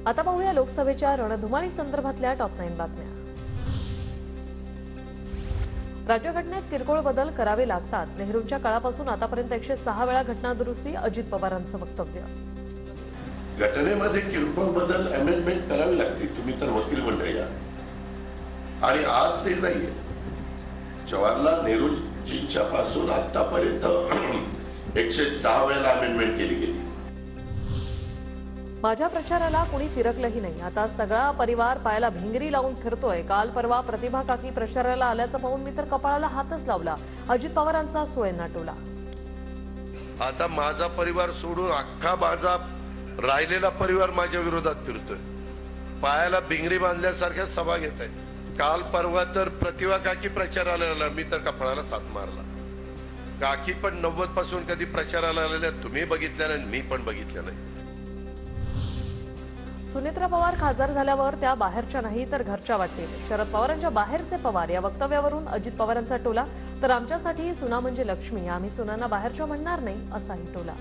आता पाहूया लोकसभेच्या रणधुमाळी संदर्भातल्या टॉप 9 बातम्या। राज्यघटनेत किरकोळ बदल करावे लागतात। नेहरूंच्या काळापासून आतापर्यंत 106 वेळा घटना दुरुस्ती। अजित पवारांचं वक्तव्य। घटनेमध्ये किरकोळ बदल अमेंडमेंट करावी लागते। तुम्ही तर वकील मंडळी आहात आणि आज ते नाहीये। जवाहरलाल नेहरूजींच्या पासून आतापर्यंत 106 वेळा अमेंडमेंट केली गेली। माझ्या प्रचाराला कोणी फिरकलंही नाही। आता सगळा परिवार पायाला भिंगरी लावून फिरतोय। काल परवा प्रतिभा काकी प्रचाराला आल्याचं पाहून मी तर कपाळाला हातच लावला। अजित पवारांचा सुळेंना टोला। आता माझा परिवार सोडून अख्खा माझा राहिलेला परिवार माझ्या विरोधात फिरतोय। पायाला भिंगरी बांधल्यासारख्या सभा घेत आहे। काल परवा तर प्रतिभा काकी प्रचाराला आला, मी तर कपाळालाच हात मारला। काकी पण 90 पासून कधी प्रचाराला आलेल्या तुम्ही बघितल्या नाही, मी पण बघितल्या नाही। सुनेत्रा पवार खासदार झाल्यावर त्या बाहेरच्या नाही तर घरच्या वाटतील। शरद पवारांच्या बाहेरचे पवार या वक्तव्यावरून अजित पवारांचा टोला। तर आमच्यासाठी सुना म्हणजे लक्ष्मी, आम्ही सुनांना बाहेरच्या म्हणणार नाही असाही टोला।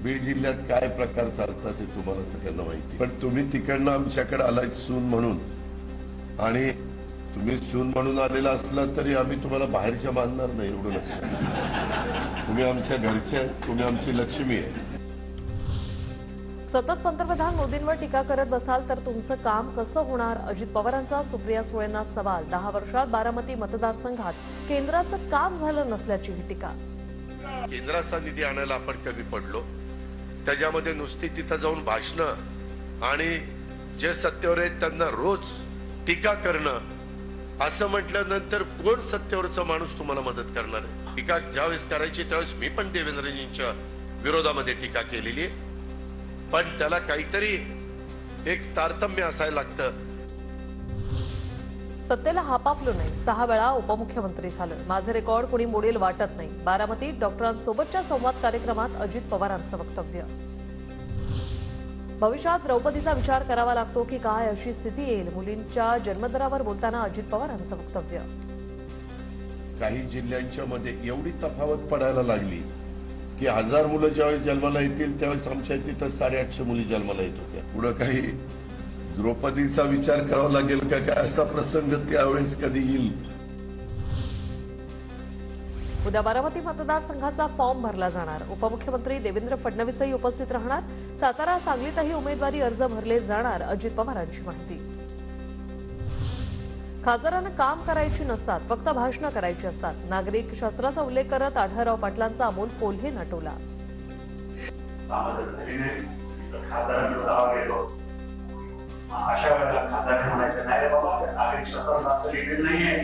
बीड जिल्ह्यात काय प्रकार चालतात हे तुम्हाला सगळ्यांना माहिती, पण तुम्ही तिकडनं आमच्याकडे आलाय सून म्हणून, आणि तुम्ही सून म्हणून आलेला असला तरी आम्ही तुम्हाला बाहेरच्या मानणार नाही, एवढं लक्षात। तुम्ही आमच्या घरचे, तुम्ही आमची लक्ष्मी आहे। सतत पंतप्रधान मोदींवर टीका करत बसाल तर तुमचं काम कसं होणार? अजित पवारांचा सुप्रिया सुळेंना सवाल। 10 वर्षात बारामती मतदारसंघात केंद्राचं काम झालं नसल्याची टीका। केंद्राचा निधी आणायला आपण कमी पडलो। त्याच्यामध्ये नुसती तिथं जाऊन भाषणं आणि जे सत्तेवर आहेत त्यांना रोज टीका करणं, असं म्हटल्यानंतर कोण सत्तेवरचा माणूस तुम्हाला मदत करणार आहे? टीका ज्यावेळेस करायची त्यावेळेस मी पण देवेंद्रजींच्या विरोधामध्ये टीका केलेली आहे, पण त्याला काहीतरी एक तारतम्य असायला लागतं। सत्तेला हापापलो नाही, 6 वेळा उपमुख्यमंत्री झालं। माझे रेकॉर्ड कोणी मोडेल वाटत नाही। बारामतीत डॉक्टरांसोबतच्या संवाद कार्यक्रमात अजित पवारांचं वक्तव्य। भविष्यात द्रौपदीचा विचार करावा लागतो की काय अशी स्थिती येईल? मुलींच्या जन्मदरावर बोलताना अजित पवारांचं वक्तव्य। काही जिल्ह्यांच्या मध्ये एवढी तफावत पडायला लागली की 1000 मुलं ज्यावेळेस जन्माला येतील त्यावेळेस आमच्या तिथं 850 मुली जन्माला येत होत्या। पुढे काही द्रौपदीचा विचार करावा लागेल का काय असा प्रसंग त्यावेळेस कधी येईल? उद्या बारामती मतदारसंघाचा फॉर्म भरला जाणार। उपमुख्यमंत्री देवेंद्र फडणवीसही उपस्थित राहणार। सातारा सांगलीतही उमेदवारी अर्ज भरले जाणार। अजित पवारांची माहिती। खासदारांना काम करायची नसतात, फक्त भाषणं करायची असतात। नागरिक शास्त्राचा उल्लेख करत आढळराव पाटलांचा अमोल कोल्हे नटवला। अशा वेळेला खासदार म्हणायचं नाही रे बाबा, नागरिक शास्त्रात लिहिलेलं नाहीये।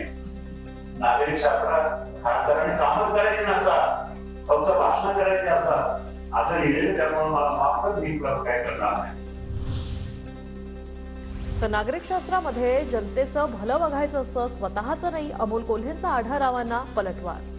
नागरिक शास्त्रात खासदारांनी कामच करायची नसतात, फक्त भाषणं करायची असतात असं लिहिलेलं, त्यामुळे मला माफच मी काय करणार नाही। तर नागरिक शास्त्रामध्ये जनतेचं भलं बघायचं असतं, स्वतःचं नाही। अमोल कोल्हेंचा आढळरावांना पलटवार।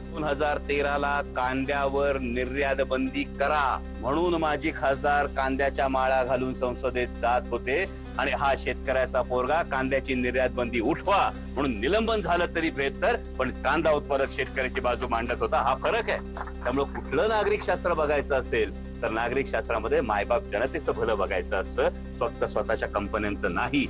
2013ला कांद्यावर निर्यात बंदी करा म्हणून माजी खासदार कांद्याच्या माळा घालून संसदेत जात होते, आणि हा शेतकऱ्याचा पोरगा कांद्याची निर्यात बंदी उठवा म्हणून निलंबन झालं तरी बेहतर, पण कांदा उत्पादक शेतकऱ्याची बाजू मांडत होता। हा फरक आहे। त्यामुळे कुठलं नागरिक शास्त्र बघायचं असेल तर नागरिक शास्त्रामध्ये मायबाप जनतेचं भलं बघायचं असतं, फक्त स्वतःच्या कंपन्यांचं नाही।